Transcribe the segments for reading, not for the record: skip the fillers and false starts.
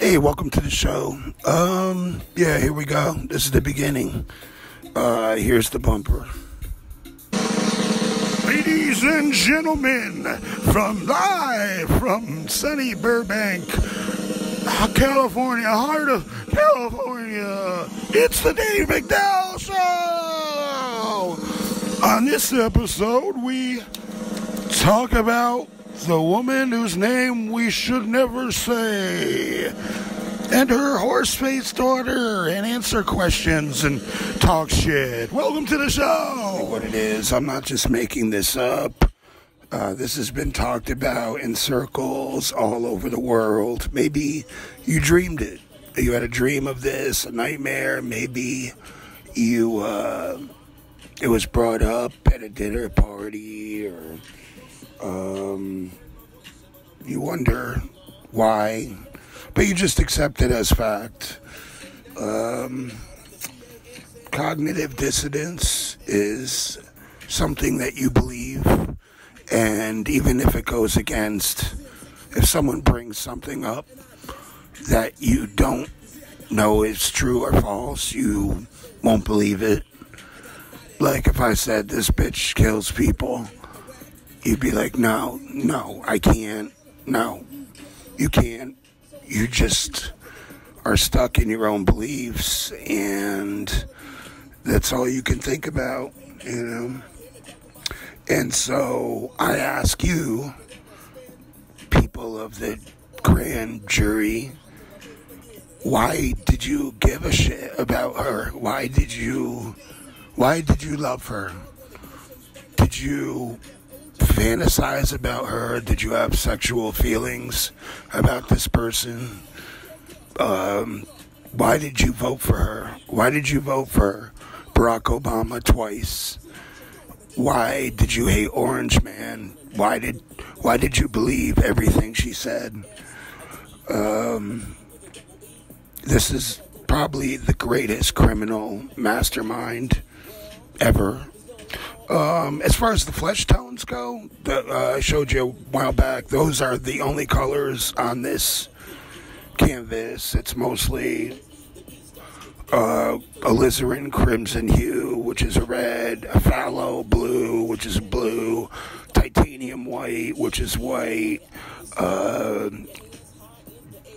Hey, welcome to the show. Here we go. This is the beginning. Here's the bumper. Ladies and gentlemen, live from sunny Burbank, California, heart of California, it's the Dave MacDowell Show! On this episode, we talk about the woman whose name we should never say, and her horse-faced daughter, and answer questions and talk shit. Welcome to the show! What it is, I'm not just making this up. This has been talked about in circles all over the world. Maybe you dreamed it. You had a dream of this, a nightmare. Maybe you, it was brought up at a dinner party, or you wonder why, but you just accept it as fact. Cognitive dissonance is something that you believe, and even if it goes against, if someone brings something up that you don't know is true or false, you won't believe it. Like if I said this bitch kills people, you'd be like, no, I can't. No, you can't. You just are stuck in your own beliefs, and that's all you can think about, you know? And so I ask you, people of the grand jury, why did you give a shit about her? Why did you love her? Did you fantasize about her? Did you have sexual feelings about this person? Why did you vote for her? Why did you vote for Barack Obama twice? Why did you hate Orange Man? Why did you believe everything she said? This is probably the greatest criminal mastermind ever. As far as the flesh tones go, I showed you a while back, those are the only colors on this canvas. It's mostly a alizarin crimson hue, which is a red, a phthalo blue, which is blue, titanium white, which is white,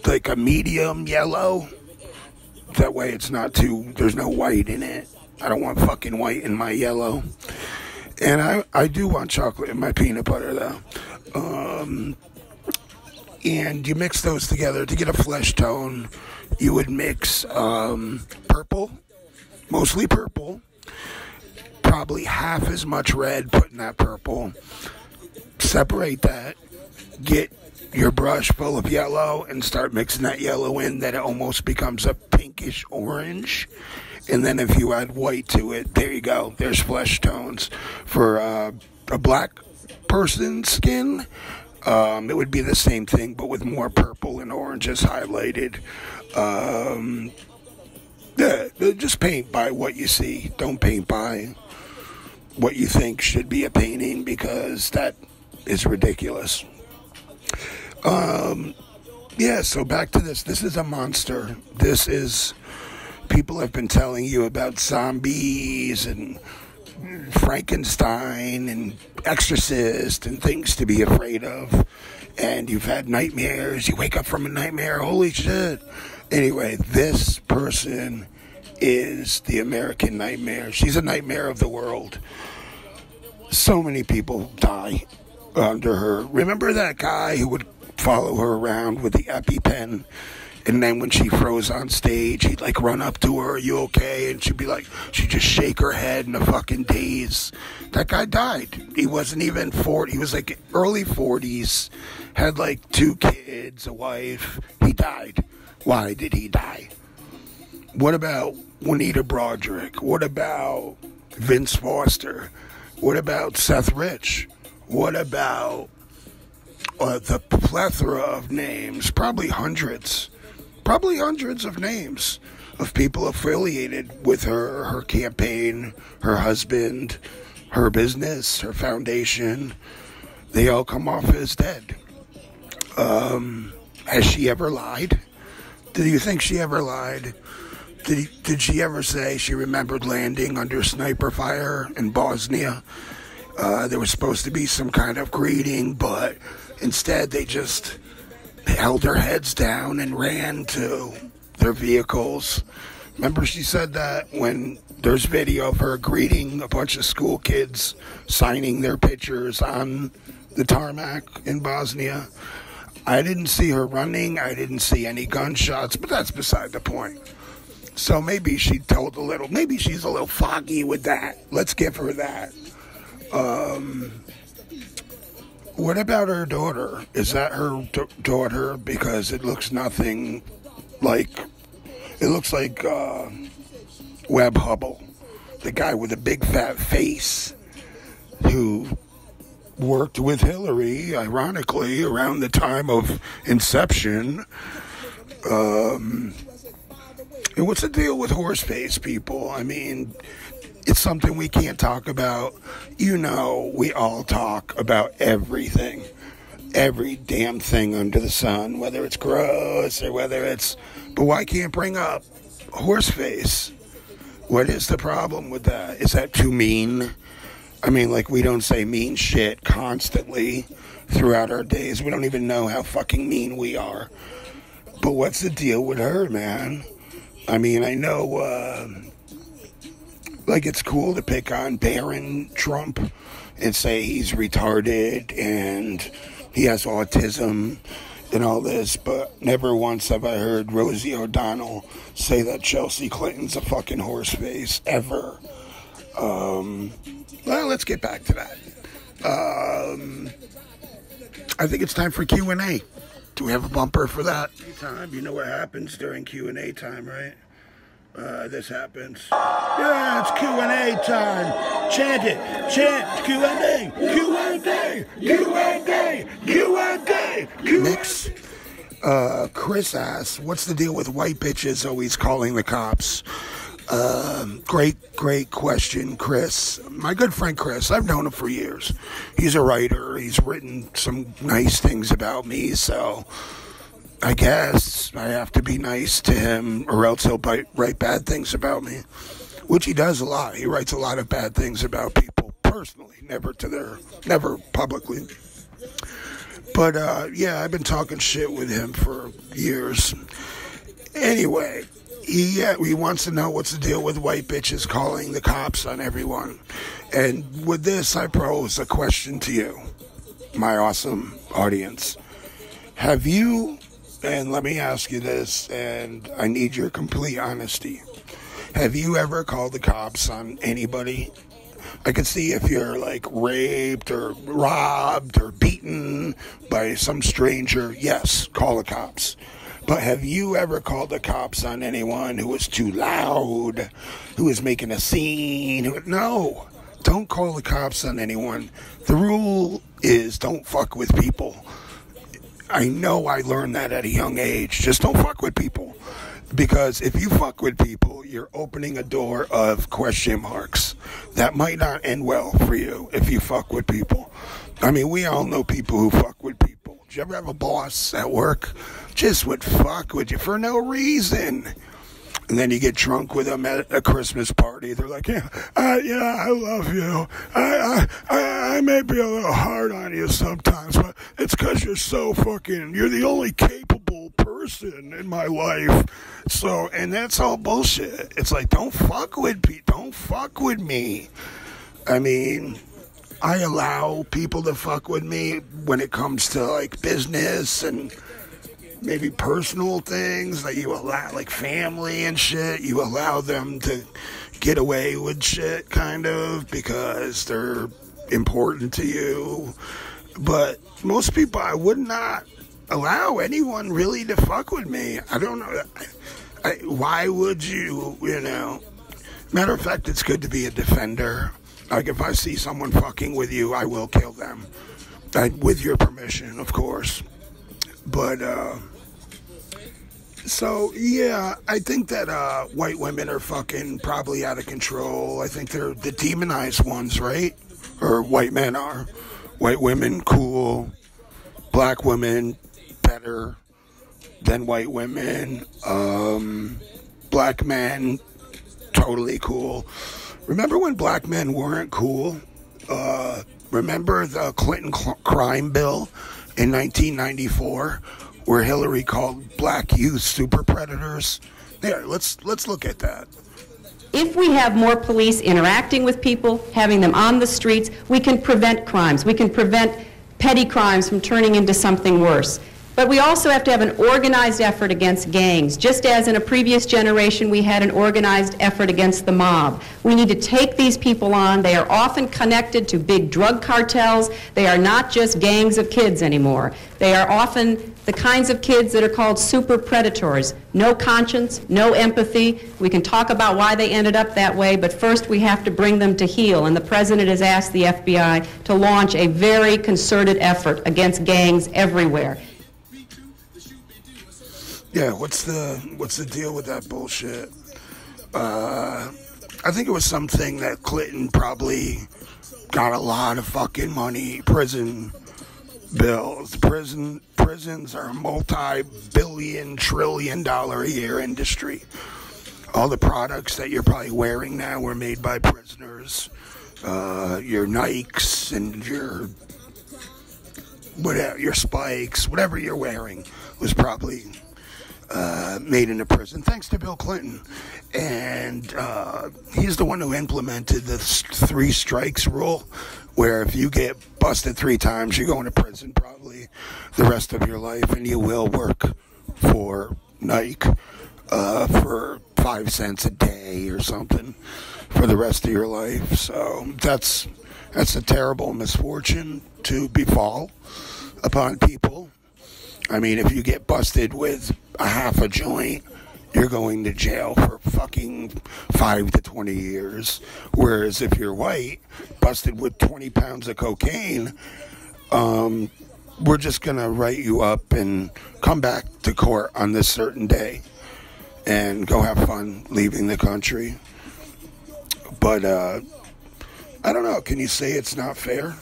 like a medium yellow. That way it's not there's no white in it. I don't want fucking white in my yellow. And I do want chocolate in my peanut butter, though. And you mix those together to get a flesh tone. You would mix purple, mostly purple, probably half as much red, put in that purple. Separate that. Get your brush full of yellow and start mixing that yellow in, that it almost becomes a pinkish orange. And then if you add white to it, there you go. There's flesh tones. For a black person's skin, it would be the same thing, but with more purple and oranges highlighted. Just paint by what you see. Don't paint by what you think should be a painting, because that is ridiculous. So back to this. This is a monster. This is... People have been telling you about zombies and Frankenstein and Exorcist and things to be afraid of. And you've had nightmares. You wake up from a nightmare. Holy shit. Anyway, this person is the American nightmare. She's a nightmare of the world. So many people die under her. Remember that guy who would follow her around with the EpiPen? And then when she froze on stage, he'd like run up to her, "Are you okay?" And she'd be like, she'd just shake her head in a fucking daze. That guy died. He wasn't even 40. He was like early 40s, had like 2 kids, a wife. He died. Why did he die? What about Juanita Broderick? What about Vince Foster? What about Seth Rich? What about the plethora of names, probably hundreds of names of people affiliated with her campaign, her husband, her business, her foundation. They all come off as dead. Has she ever lied? Do you think she ever lied? Did she ever say she remembered landing under sniper fire in Bosnia? There was supposed to be some kind of greeting, but instead they just held their heads down and ran to their vehicles. Remember she said that when there's video of her greeting a bunch of school kids signing their pictures on the tarmac in Bosnia. I didn't see her running. I didn't see any gunshots, but that's beside the point. So maybe she told a little. Maybe she's a little foggy with that. Let's give her that. What about her daughter? Is that her daughter? Because it looks nothing like... It looks like Webb Hubble, the guy with a big fat face who worked with Hillary, ironically, around the time of Inception. And what's the deal with horse-face people? I mean, it's something we can't talk about. You know, we all talk about everything. Every damn thing under the sun, whether it's gross or whether it's... But why can't bring up horse-face? What is the problem with that? Is that too mean? I mean, like, we don't say mean shit constantly throughout our days. We don't even know how fucking mean we are. But what's the deal with her, man? I mean, I know, like, it's cool to pick on Barron Trump and say he's retarded and he has autism and all this, but never once have I heard Rosie O'Donnell say that Chelsea Clinton's a fucking horse face, ever. Well, let's get back to that. I think it's time for Q&A. Do we have a bumper for that? Time, you know what happens during Q&A time, right? This happens. Yeah, it's Q&A time. Chant it. Chant Q&A. Q&A. Q&A. Q&A. Next, Chris asks, what's the deal with white bitches always calling the cops? Great question, Chris. My good friend Chris, I've known him for years. He's a writer. He's written some nice things about me, so... I guess I have to be nice to him or else he'll write bad things about me, which he does a lot. He writes a lot of bad things about people personally, never publicly. But, yeah, I've been talking shit with him for years. Anyway, he wants to know what's the deal with white bitches calling the cops on everyone. And with this, I pose a question to you, my awesome audience. Have you... And let me ask you this, and I need your complete honesty. Have you ever called the cops on anybody? I could see if you're, like, raped or robbed or beaten by some stranger. Yes, call the cops. But have you ever called the cops on anyone who was too loud, who was making a scene? No, don't call the cops on anyone. The rule is don't fuck with people. I know I learned that at a young age. Just don't fuck with people. Because if you fuck with people, you're opening a door of question marks. That might not end well for you if you fuck with people. I mean, we all know people who fuck with people. Did you ever have a boss at work just would fuck with you for no reason? And then you get drunk with them at a Christmas party. They're like, yeah, I love you. I may be a little hard on you sometimes, but it's because you're the only capable person in my life. So, and that's all bullshit. It's like, don't fuck with me. I mean, I allow people to fuck with me when it comes to, like, business and maybe personal things that you allow, like family and shit. You allow them to get away with shit, kind of, because they're important to you. But most people, I would not allow anyone really to fuck with me. I don't know. Why would you, Matter of fact, it's good to be a defender. Like, if I see someone fucking with you, I will kill them. With your permission, of course. But, so, yeah, I think that white women are fucking probably out of control. I think they're the demonized ones, right? Or white men are. White women, cool. Black women, better. than white women. Black men, totally cool. Remember when black men weren't cool? Remember the Clinton crime bill in 1994, where Hillary called black youth super predators? There, let's look at that. If we have more police interacting with people, having them on the streets, we can prevent crimes. We can prevent petty crimes from turning into something worse. But we also have to have an organized effort against gangs. Just as in a previous generation we had an organized effort against the mob. We need to take these people on. They are often connected to big drug cartels. They are not just gangs of kids anymore. They are often the kinds of kids that are called super predators. No conscience, no empathy. We can talk about why they ended up that way, but first we have to bring them to heel. And the President has asked the FBI to launch a very concerted effort against gangs everywhere. Yeah, what's the deal with that bullshit? I think it was something that Clinton probably got a lot of fucking money, prison bills. Prisons are a multi-billion, trillion-dollar a year industry. All the products that you're probably wearing now were made by prisoners. Your Nikes and your spikes, whatever you're wearing was probably made in a prison, thanks to Bill Clinton. And he's the one who implemented the 3 strikes rule, where if you get busted 3 times, you're going to prison probably the rest of your life, and you will work for Nike for 5 cents a day or something for the rest of your life. So that's a terrible misfortune to befall upon people. I mean, if you get busted with a half a joint, you're going to jail for fucking 5 to 20 years. Whereas if you're white, busted with 20 pounds of cocaine, we're just going to write you up and come back to court on this certain day and go have fun leaving the country. But, I don't know. Can you say it's not fair?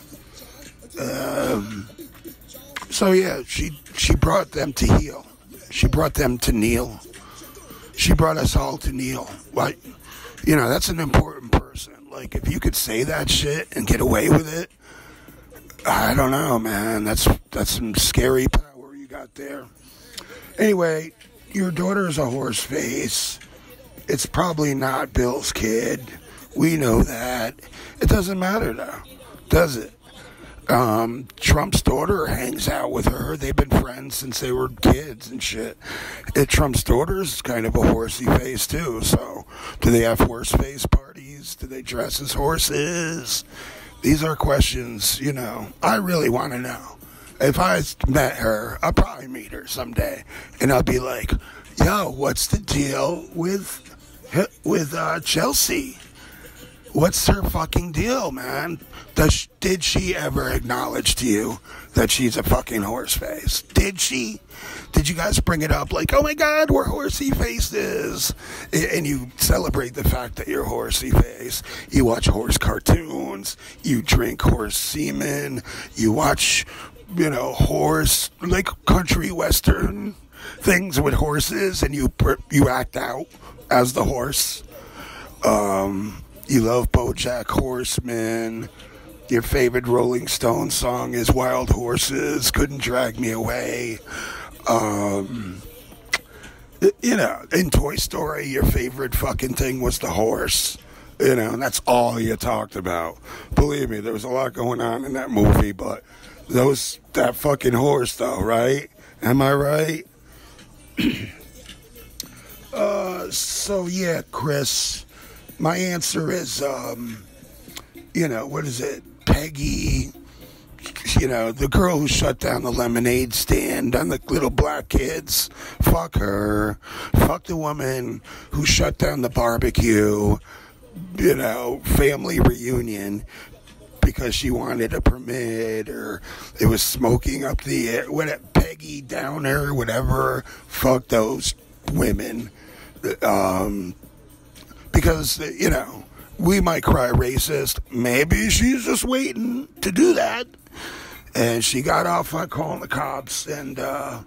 So yeah, she brought them to heel. She brought them to kneel. She brought us all to kneel. Like, that's an important person. Like, if you could say that shit and get away with it, I don't know, man. That's some scary power you got there. Anyway, your daughter's a horse face. It's probably not Bill's kid. We know that. It doesn't matter, though, does it? Trump's daughter hangs out with her. They've been friends since they were kids and shit. Trump's daughter's kind of a horsey face too. So, do they have horse face parties? Do they dress as horses? These are questions, I really want to know. If I met her, I'll probably meet her someday, and I'll be like, yo, what's the deal with Chelsea? What's her fucking deal, man? Did she ever acknowledge to you that she's a fucking horse face? Did she? Did you guys bring it up like, oh my God, we're horsey faces? And you celebrate the fact that you're horsey face. You watch horse cartoons. You drink horse semen. You watch, horse, like country western things with horses, and you act out as the horse. You love BoJack Horseman. Your favorite Rolling Stone song is Wild Horses, Couldn't Drag Me Away. In Toy Story, your favorite fucking thing was the horse. And that's all you talked about. Believe me, there was a lot going on in that movie, but that fucking horse though, right? Am I right? So yeah, Chris, my answer is, what is it? Peggy, the girl who shut down the lemonade stand on the little black kids. Fuck her. Fuck the woman who shut down the barbecue, family reunion because she wanted a permit or it was smoking up the air. Peggy Downer, whatever. Fuck those women. Because, we might cry racist. Maybe she's just waiting to do that. And she got off on calling the cops. And, yeah,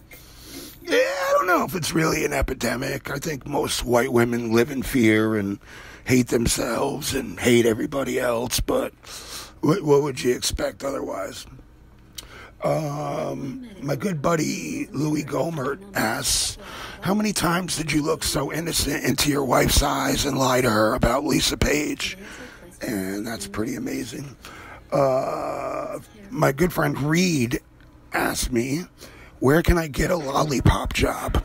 know if it's really an epidemic. I think most white women live in fear and hate themselves and hate everybody else, but what would you expect otherwise? My good buddy Louis Gomert asks, how many times did you look so innocent into your wife's eyes and lie to her about Lisa Page? And that's pretty amazing. My good friend Reed asked me, where can I get a lollipop job?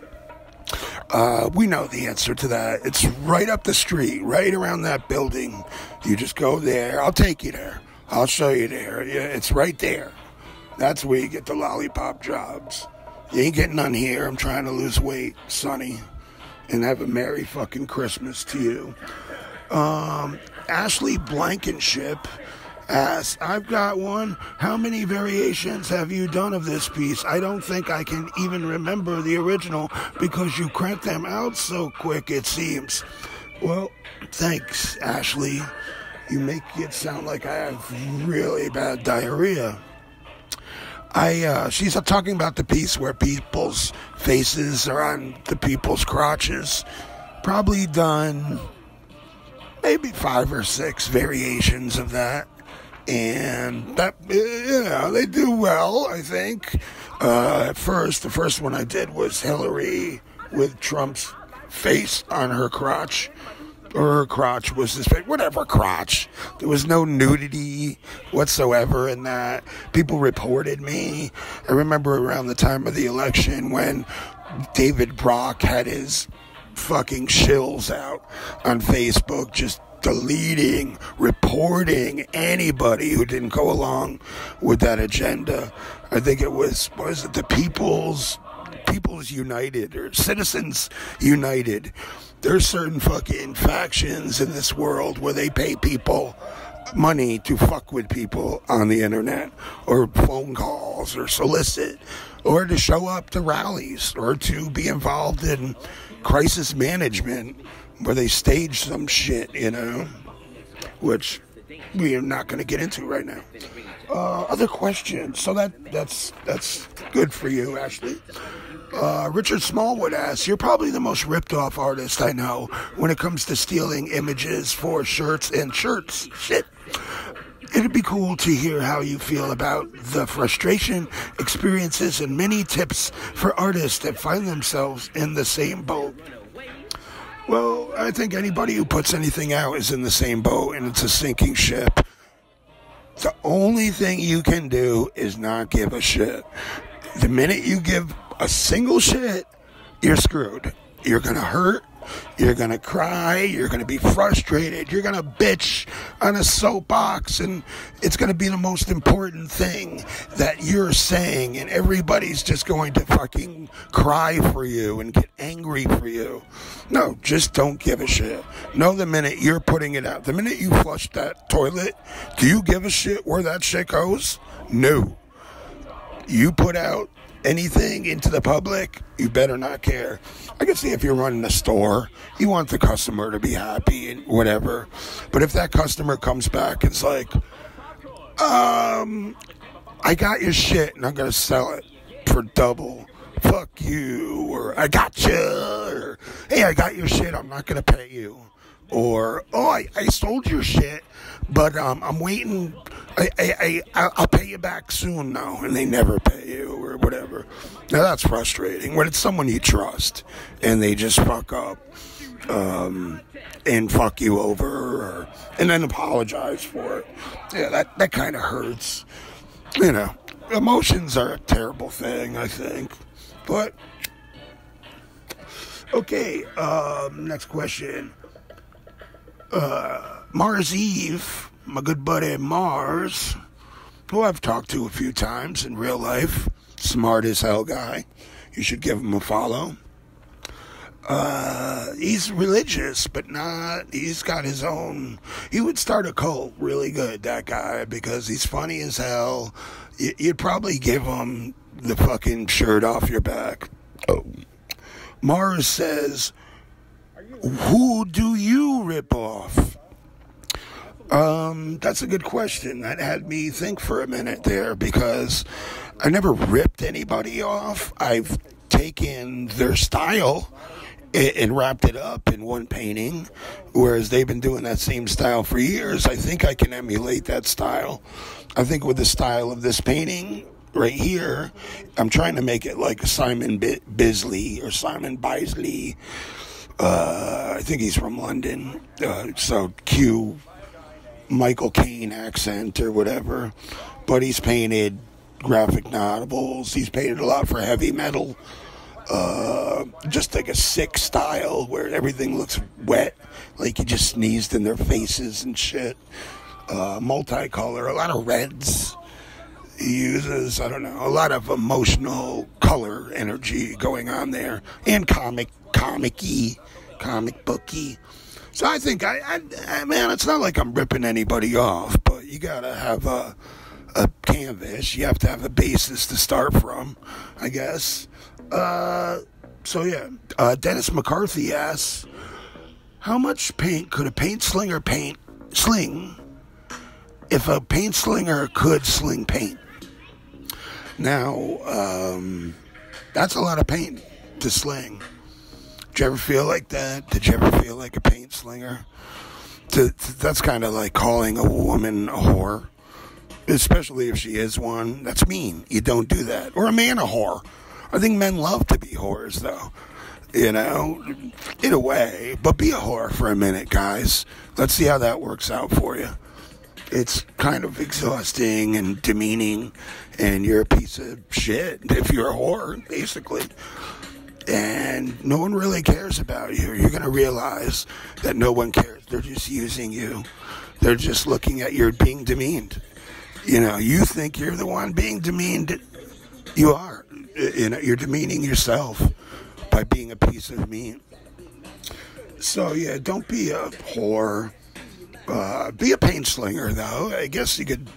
We know the answer to that. It's right up the street, right around that building. You just go there. I'll take you there. I'll show you there. Yeah, it's right there. That's where you get the lollipop jobs. You ain't getting none here. I'm trying to lose weight, Sonny, and have a Merry fucking Christmas to you. Ashley Blankenship asks, I've got one. How many variations have you done of this piece? I don't think I can even remember the original because you crank them out so quick, it seems. Well, thanks, Ashley. You make it sound like I have really bad diarrhea. She's talking about the piece where people's faces are on the people's crotches. Probably done maybe 5 or 6 variations of that. And that, they do well, I think. At first, the first one I did was Hillary with Trump's face on her crotch. Or her crotch was his face, whatever crotch. There was no nudity whatsoever in that. People reported me. I remember around the time of the election when David Brock had his fucking shills out on Facebook, just deleting, reporting anybody who didn't go along with that agenda. I think it was it the People's United or Citizens United? There's certain fucking factions in this world where they pay people money to fuck with people on the internet or phone calls or solicit or to show up to rallies or to be involved in crisis management where they stage some shit, which we are not going to get into right now. Other questions? So that's good for you, Ashley. Richard Smallwood asks, you're probably the most ripped off artist I know when it comes to stealing images for shirts and shirts. Shit. It'd be cool to hear how you feel about the frustration, experiences, and many tips for artists that find themselves in the same boat. Well, I think anybody who puts anything out is in the same boat, and it's a sinking ship. The only thing you can do is not give a shit. The minute you give a single shit, you're screwed. You're going to hurt. You're going to cry. You're going to be frustrated. You're going to bitch on a soapbox. And it's going to be the most important thing that you're saying. And everybody's just going to fucking cry for you and get angry for you. No, just don't give a shit. No, the minute you're putting it out, the minute you flush that toilet, do you give a shit where that shit goes? No. You put out anything into the public, you better not care. I can see if you're running a store, you want the customer to be happy and whatever. But if that customer comes back and it's like, I got your shit and I'm going to sell it for double. Fuck you. Or I got you. Or hey, I got your shit. I'm not going to pay you. Or, oh, I sold your shit, but I'm waiting. I'll pay you back soon now, and they never pay you or whatever. Now that's frustrating when it's someone you trust and they just fuck up and fuck you over, and then apologize for it. Yeah, that kind of hurts. Emotions are a terrible thing, I think. But okay, next question. Mars Eve, my good buddy Mars, who I've talked to a few times in real life, smart as hell guy. You should give him a follow. He's religious, but he's got his own, he would start a cult really good, that guy, because he's funny as hell. You'd probably give him the fucking shirt off your back. Oh. Mars says, who do you rip off? That's a good question. That had me think for a minute there, because I never ripped anybody off. I've taken their style and wrapped it up in one painting, whereas they've been doing that same style for years. I think I can emulate that style. I think with the style of this painting right here, I'm trying to make it like Simon Bisley or Simon Bisley. I think he's from London. So Q Michael Caine accent or whatever. But he's painted graphic novels. He's painted a lot for heavy metal. Just like a sick style where everything looks wet, like you just sneezed in their faces and shit. Multicolor, a lot of reds. He uses, I don't know, a lot of emotional color energy going on there, and comic booky. So I think man, it's not like I'm ripping anybody off, but you gotta have a canvas. You have to have a basis to start from, I guess. So yeah, Dennis McCarthy asks, how much paint could a paint slinger sling if a paint slinger could sling paint? Now, that's a lot of paint to sling. Did you ever feel like that? Did you ever feel like a paint slinger? That's kind of like calling a woman a whore, especially if she is one. That's mean. You don't do that. Or a man a whore. I think men love to be whores, though. You know, in a way. But be a whore for a minute, guys. Let's see how that works out for you. It's kind of exhausting and demeaning, and you're a piece of shit if you're a whore, basically. And no one really cares about you. You're going to realize that no one cares. They're just using you. They're just looking at you being demeaned. You know, you think you're the one being demeaned. You are. You know, you're demeaning yourself by being a piece of meat. So, yeah, don't be a whore. Be a paint slinger, though. I guess you could,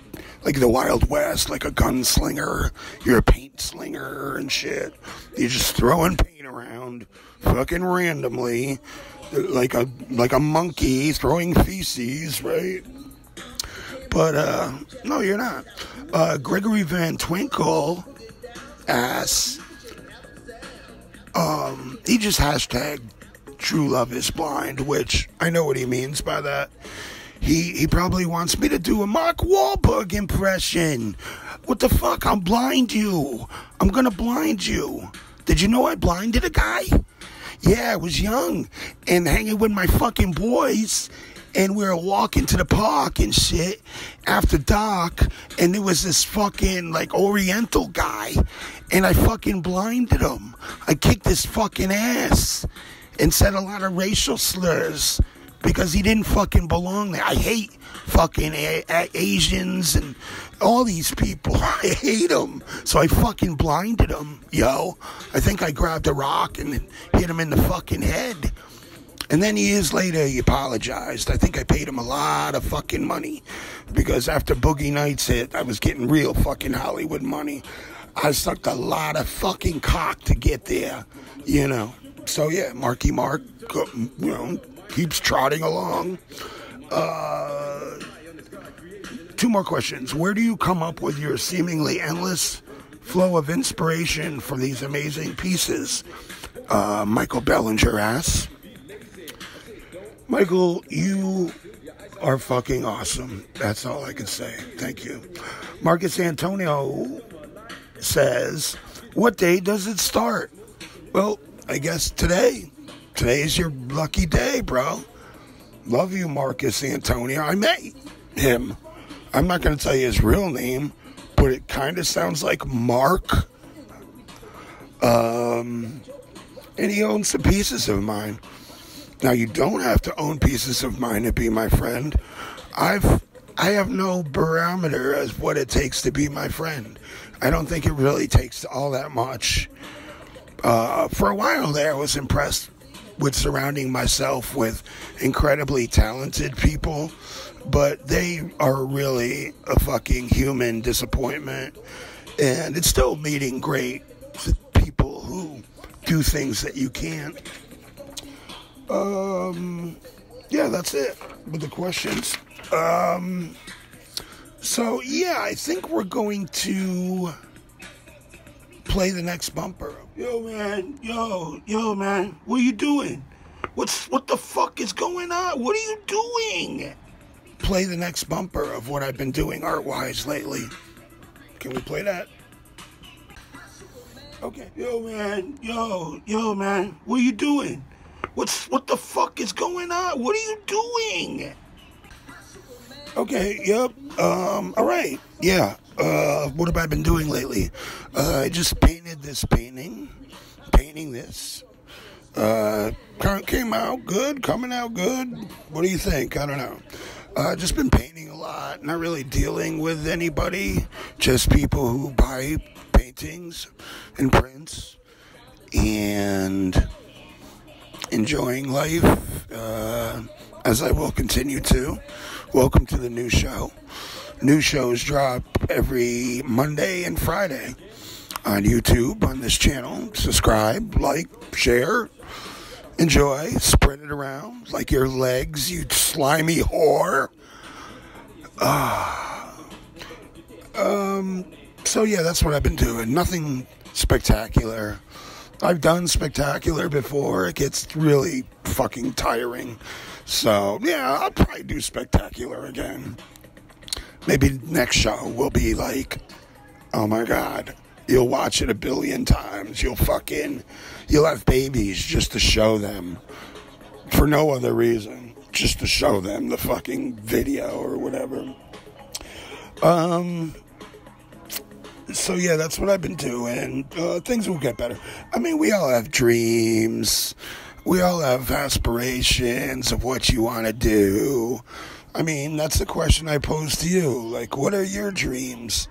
like the Wild West, like a gunslinger. You're a paint slinger and shit. You're just throwing paint around fucking randomly, like a monkey throwing feces, right? But, no, you're not. Gregory Van Twinkle asks, he just hashtagged True Love is Blind, which I know what he means by that. He probably wants me to do a Mark Wahlberg impression. What the fuck? I'll blind you. I'm gonna blind you. Did you know I blinded a guy? Yeah, I was young and hanging with my fucking boys, and we were walking to the park and shit after dark, and there was this fucking, like, Oriental guy, and I fucking blinded him. I kicked his fucking ass and said a lot of racial slurs because he didn't fucking belong there. I hate fucking Asians and all these people. I hate them. So I fucking blinded him, yo. I think I grabbed a rock and hit him in the fucking head. And then years later, he apologized. I think I paid him a lot of fucking money because after Boogie Nights hit, I was getting real fucking Hollywood money. I sucked a lot of fucking cock to get there, you know. So, yeah, Marky Mark, you know, keeps trotting along. 2 more questions. Where do you come up with your seemingly endless flow of inspiration for these amazing pieces? Michael Bellinger asks. Michael, you are fucking awesome. That's all I can say. Thank you. Marcus Antonio says, what day does it start? Well, I guess today. Today's your lucky day, bro. Love you, Marcus Antonio. I met him. I'm not going to tell you his real name, but it kind of sounds like Mark. And he owns some pieces of mine. Now, you don't have to own pieces of mine to be my friend. I have no barometer as what it takes to be my friend. I don't think it really takes all that much. For a while there, I was impressed with surrounding myself with incredibly talented people, but they are really a fucking human disappointment. And it's still meeting great people who do things that you can't. Yeah, that's it with the questions. So, yeah, I think we're going to Play the next bumper. Yo, man. Yo, man. What are you doing? What the fuck is going on? What are you doing? Play the next bumper of what I've been doing art-wise lately. Can we play that? Okay. Yo, man. Yo, man. What are you doing? What the fuck is going on? What are you doing? Okay, yep. All right. Yeah. What have I been doing lately? I just painted this painting. Painting this. Came out good, coming out good. What do you think? I don't know. Just been painting a lot, not really dealing with anybody, just people who buy paintings and prints, and enjoying life, as I will continue to. Welcome to the new show. New shows drop every Monday and Friday on YouTube, on this channel. Subscribe, like, share, enjoy, spread it around like your legs, you slimy whore. So yeah, that's what I've been doing. Nothing spectacular. I've done spectacular before. It gets really fucking tiring. So yeah, I'll probably do spectacular again. Maybe next show will be like, oh my God, you'll watch it 1 billion times. You'll have babies just to show them for no other reason, just to show them the fucking video or whatever. So yeah, that's what I've been doing. Things will get better. I mean, we all have dreams. We all have aspirations of what you want to do. I mean, that's the question I pose to you. Like, what are your dreams?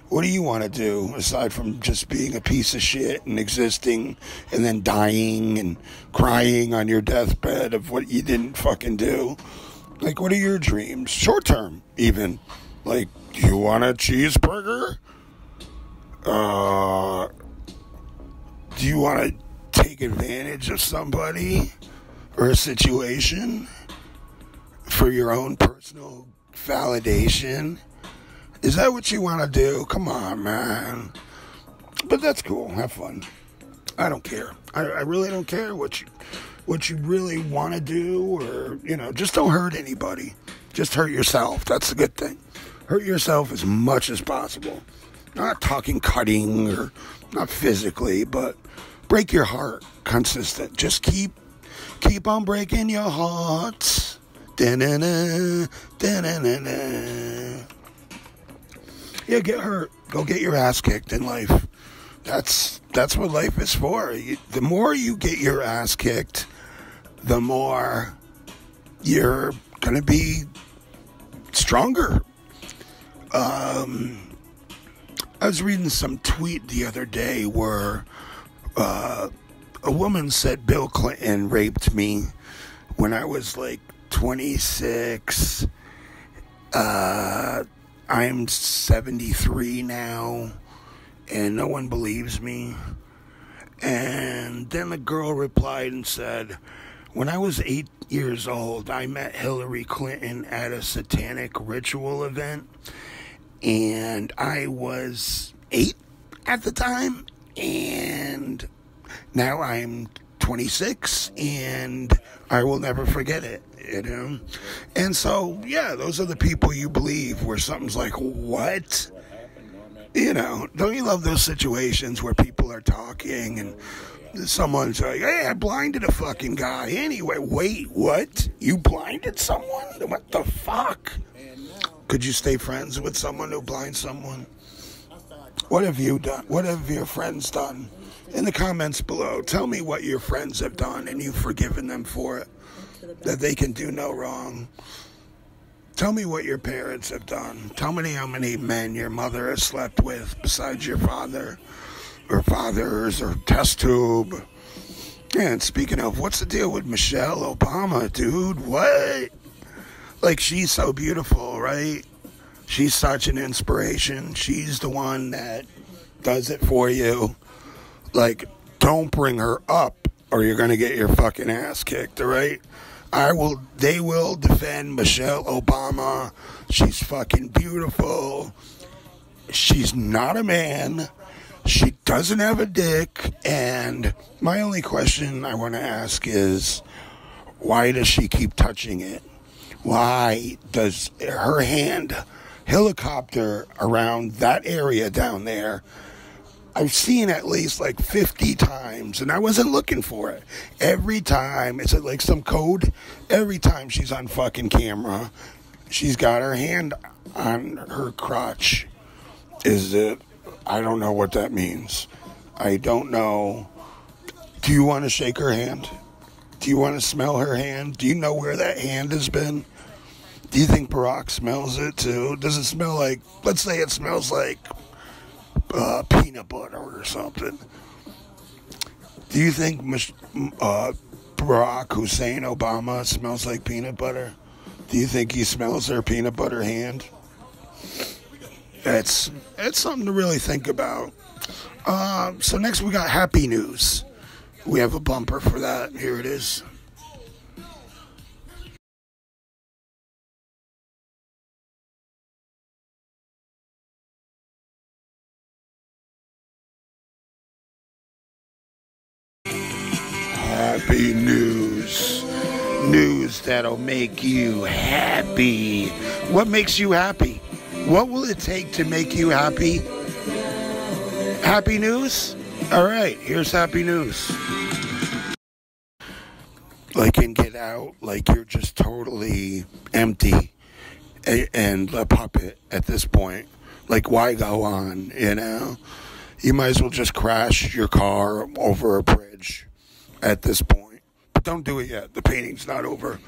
What do you want to do aside from just being a piece of shit and existing and then dying and crying on your deathbed of what you didn't fucking do? Like, what are your dreams? Short term, even. Like, do you want a cheeseburger? Do you want to take advantage of somebody or a situation for your own personal validation? Is that what you want to do? Come on, man. But that's cool. Have fun. I don't care. I really don't care what you really want to do, or, just don't hurt anybody. Just hurt yourself. That's the good thing. Hurt yourself as much as possible. Not talking cutting or not physically, but break your heart consistent. Just keep on breaking your hearts. Da-na-na, da-na-na-na. Yeah, get hurt. Go get your ass kicked in life. That's what life is for. The more you get your ass kicked, the more you're going to be stronger. I was reading some tweet the other day where a woman said Bill Clinton raped me when I was like 26. I'm 73 now, and no one believes me. And then the girl replied and said, when I was 8 years old, I met Hillary Clinton at a satanic ritual event, and I was 8 at the time, and now I'm 26, and I will never forget it, And so, yeah, those are the people you believe, where something's like, what? Don't you love those situations where people are talking and someone's like, hey, I blinded a fucking guy. Anyway, wait, what? You blinded someone? What the fuck? Could you stay friends with someone who blinds someone? What have you done? What have your friends done? In the comments below, tell me what your friends have done and you've forgiven them for it, that they can do no wrong. Tell me what your parents have done. Tell me how many men your mother has slept with besides your father, or fathers, or test tube. And speaking of, what's the deal with Michelle Obama, dude? What? Like, she's so beautiful, right? She's such an inspiration. She's the one that does it for you. Like, don't bring her up or you're going to get your fucking ass kicked, all right? They will defend Michelle Obama. She's fucking beautiful. She's not a man. She doesn't have a dick, and my only question I want to ask is, why does she keep touching it? Why does her hand helicopter around that area down there? I've seen at least like 50 times, and I wasn't looking for it. Every time, is it like some code? Every time she's on fucking camera, she's got her hand on her crotch. Is it? I don't know what that means. I don't know. Do you want to shake her hand? Do you want to smell her hand? Do you know where that hand has been? Do you think Barack smells it too? Does it smell like, let's say it smells like peanut butter or something? Do you think Barack Hussein Obama smells like peanut butter? Do you think he smells her peanut butter hand? It's something to really think about. So next we got happy news. We have a bumper for that. Here it is. Happy news. News that'll make you happy. What makes you happy? What will it take to make you happy? Happy news? All right, here's happy news. Like in Get Out, like you're just totally empty and a puppet at this point. Like, why go on, you know? You might as well just crash your car over a bridge at this point. But don't do it yet. The painting's not over.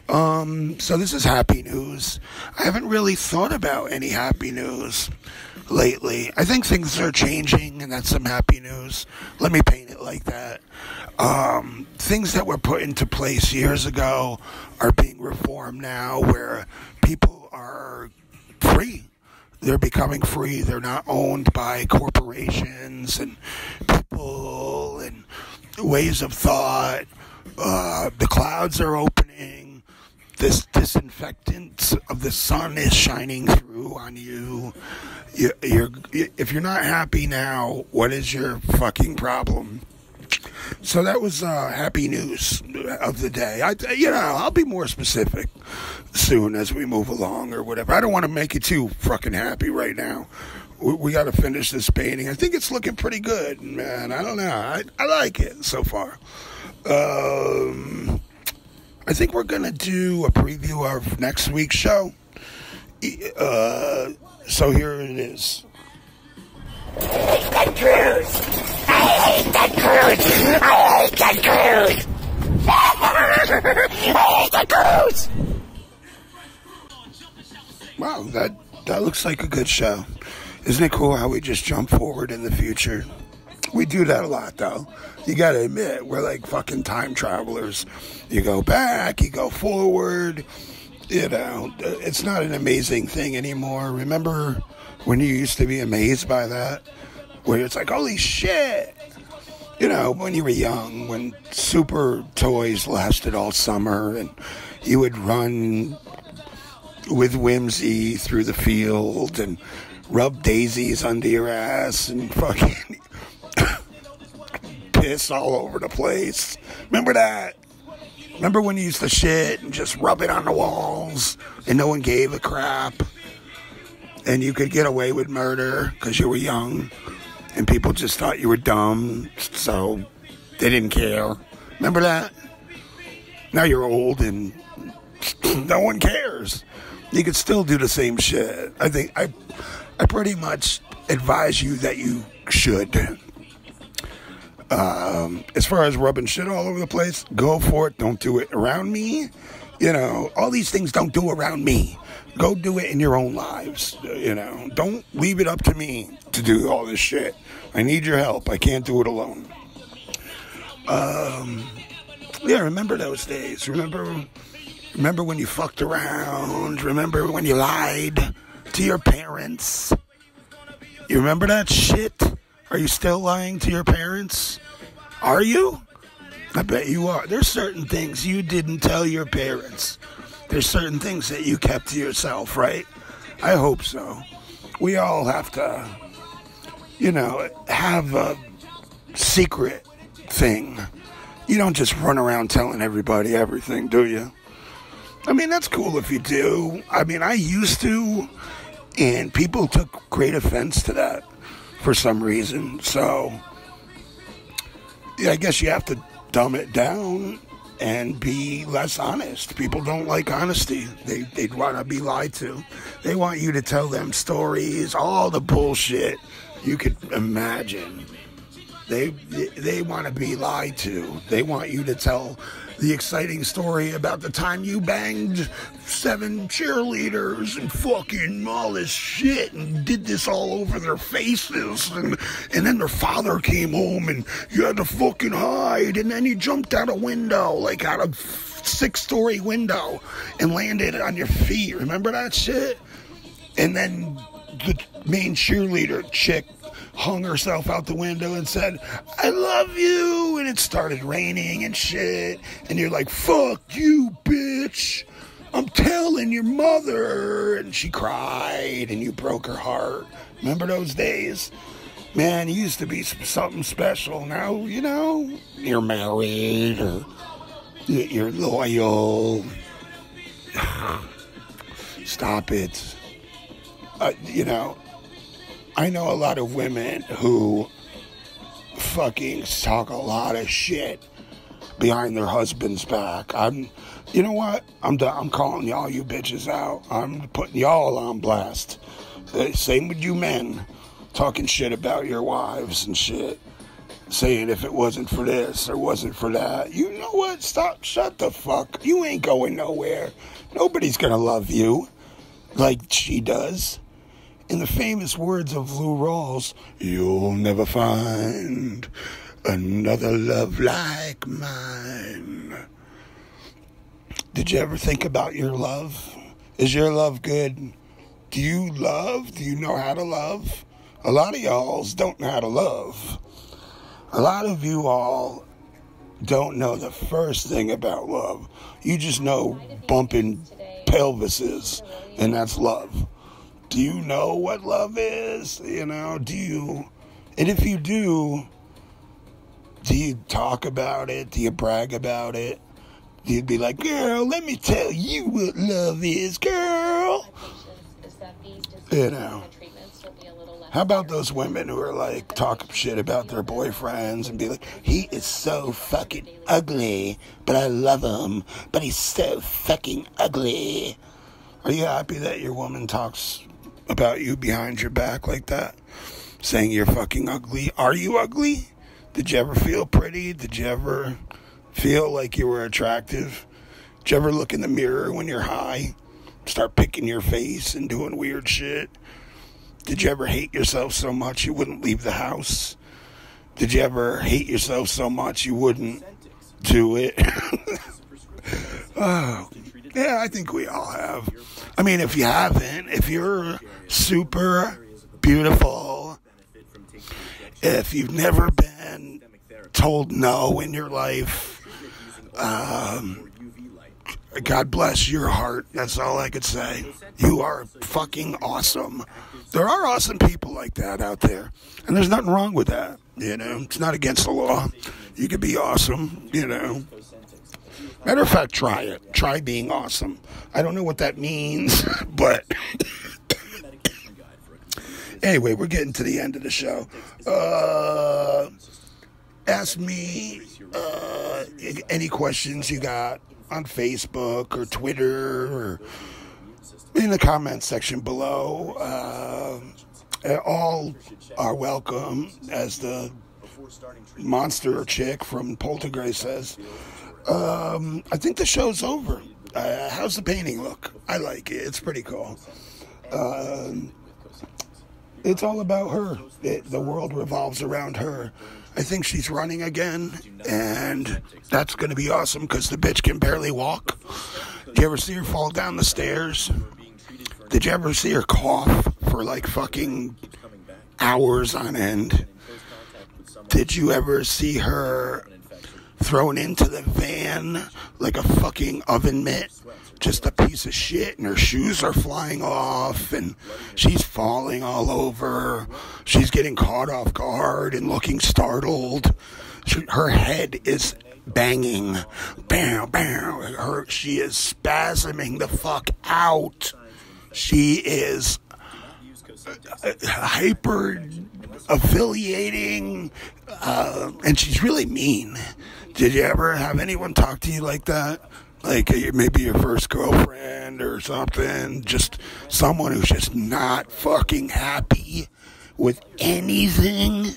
So this is happy news. I haven't really thought about any happy news lately. I think things are changing, and that's some happy news. Let me paint it like that. Things that were put into place years ago are being reformed now, where people are free. They're becoming free. They're not owned by corporations and people and ways of thought. The clouds are opening. This disinfectant of the sun is shining through on you. If you're not happy now, what is your fucking problem? So that was happy news of the day. I'll be more specific soon as we move along or whatever. I don't want to make you too fucking happy right now. We got to finish this painting. I think it's looking pretty good, man. I don't know. I like it so far. I think we're going to do a preview of next week's show. So here it is. I hate that cruise. I hate that cruise. I hate that cruise. I hate that cruise. Wow, that looks like a good show. Isn't it cool how we just jump forward in the future? We do that a lot, though. You gotta admit, we're like fucking time travelers. You go back, you go forward. You know, it's not an amazing thing anymore. Remember when you used to be amazed by that? Where it's like, holy shit! You know, when you were young, when super toys lasted all summer, and you would run with whimsy through the field and rub daisies under your ass and fucking piss all over the place. Remember that? Remember when you used to shit and just rub it on the walls and no one gave a crap? And you could get away with murder because you were young and people just thought you were dumb, so they didn't care. Remember that? Now you're old and no one cares. You could still do the same shit. I think I pretty much advise you that you should. As far as rubbing shit all over the place, go for it. Don't do it around me. You know, all these things don't do around me. Go do it in your own lives. You know, don't leave it up to me to do all this shit. I need your help. I can't do it alone. Yeah, remember those days. Remember when you fucked around. Remember when you lied to your parents. You remember that shit? Are you still lying to your parents? Are you? I bet you are. There's certain things you didn't tell your parents. There's certain things that you kept to yourself, right? I hope so. We all have to have a secret thing. You don't just run around telling everybody everything, do you? I mean, that's cool if you do. I mean, I used to, and people took great offense to that for some reason. So, yeah, I guess you have to dumb it down and be less honest. People don't like honesty. They'd want to be lied to. They want you to tell them stories, all the bullshit you could imagine. They want to be lied to. They want you to tell the exciting story about the time you banged 7 cheerleaders and fucking all this shit and did this all over their faces, and then their father came home and you had to fucking hide, and then you jumped out a window, like out a 6-story window, and landed on your feet. Remember that shit? And then the main cheerleader chick hung herself out the window and said, "I love you," and it started raining and shit, and you're like, "Fuck you, bitch, I'm telling your mother," and she cried, and you broke her heart. Remember those days? Man, you used to be something special. Now, you're married, or you're loyal. Stop it. I know a lot of women who fucking talk a lot of shit behind their husband's back. You know what? I'm calling y'all you bitches out. I'm putting y'all on blast. Same with you men, talking shit about your wives and shit. Saying if it wasn't for this or wasn't for that. You know what? Stop. Shut the fuck. You ain't going nowhere. Nobody's gonna love you like she does. In the famous words of Lou Rawls, "You'll never find another love like mine." Did you ever think about your love? Is your love good? Do you love? Do you know how to love? A lot of y'alls don't know how to love. A lot of you all don't know the first thing about love. You just know bumping pelvises, and that's love. Do you know what love is? Do you? And if you do you talk about it? Do you brag about it? Do you be like, "Girl, let me tell you what love is, girl"? How about those women who are like, talk shit about their boyfriends and be like, "He is so fucking ugly, but I love him, but he's so fucking ugly"? Are you happy that your woman talks about you behind your back like that, saying you're fucking ugly? Are you ugly? Did you ever feel pretty? Did you ever feel like you were attractive? Did you ever look in the mirror when you're high, start picking your face and doing weird shit? Did you ever hate yourself so much you wouldn't leave the house? Did you ever hate yourself so much you wouldn't do it? Oh, yeah, I think we all have. I mean, if you haven't, if you're super beautiful, if you've never been told no in your life, God bless your heart. That's all I could say. You are fucking awesome. There are awesome people like that out there, and there's nothing wrong with that. It's not against the law. You could be awesome. Matter of fact, try it. Try being awesome. I don't know what that means, but anyway, we're getting to the end of the show. Ask me any questions you got on Facebook or Twitter or in the comments section below. All are welcome, as the monster chick from Poltergeist says. I think the show's over. How's the painting look? I like it. It's pretty cool. It's all about her. The world revolves around her. I think she's running again, and that's going to be awesome because the bitch can barely walk. Did you ever see her fall down the stairs? Did you ever see her cough for like fucking hours on end? Did you ever see her thrown into the van like a fucking oven mitt, just a piece of shit, and her shoes are flying off, and she's falling all over. She's getting caught off guard and looking startled. Her head is banging. Bam, bam. She is spasming the fuck out. She is hyper affiliating, and she's really mean. Did you ever have anyone talk to you like that? Like maybe your first girlfriend or something, just someone who's just not fucking happy with anything.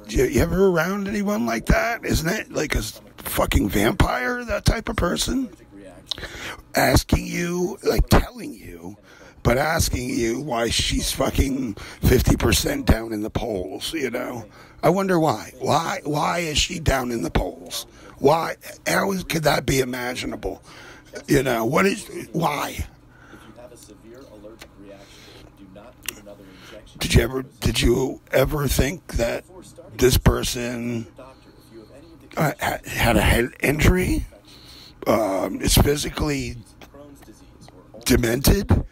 You ever around anyone like that? Isn't it like a fucking vampire, that type of person? Asking you, like telling you, but asking you why she's fucking 50% down in the polls, you know? I wonder why. Why is she down in the polls? Why? How could that be imaginable? You know, why? Did you ever think that this person had a head injury? Is physically demented?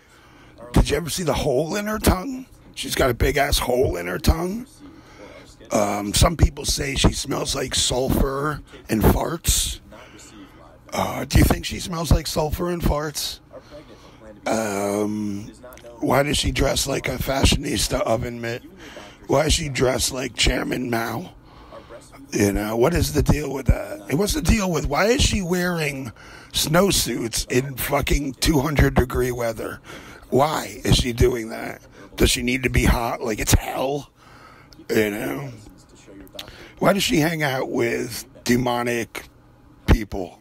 Did you ever see the hole in her tongue? She's got a big ass hole in her tongue. Some people say she smells like sulfur and farts. Do you think she smells like sulfur and farts? Why does she dress like a fashionista oven mitt? Why is she dressed like Chairman Mao? You know, what is the deal with that? And what's the deal with, why is she wearing snowsuits in fucking 200-degree weather? Why is she doing that? Does she need to be hot like it's hell? You know? Why does she hang out with demonic people?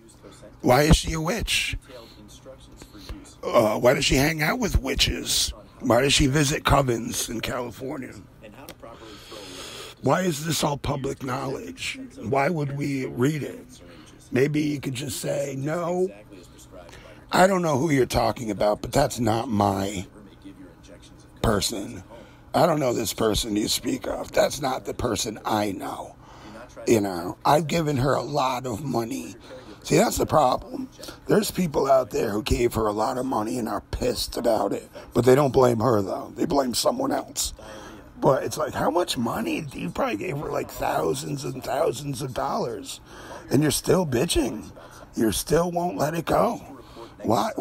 Why is she a witch? Why does she hang out with witches? Why does she visit covens in California? Why is this all public knowledge? Why would we read it? Maybe you could just say, no, I don't know who you're talking about, but that's not my person. I don't know this person you speak of. That's not the person I know. You know, I've given her a lot of money. See, that's the problem. There's people out there who gave her a lot of money and are pissed about it. But they don't blame her, though. They blame someone else. But it's like, how much money? You probably gave her like thousands and thousands of dollars. And you're still bitching. You still won't let it go. Why?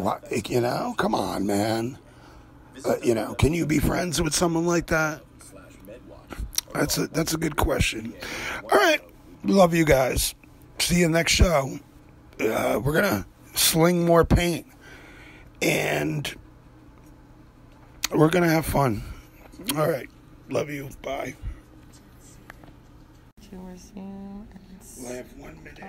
You know, come on, man. You know, can you be friends with someone like that? That's a good question. All right. Love you guys. See you next show. We're going to sling more paint. And we're going to have fun. All right. Love you. Bye. We'll have 1 minute.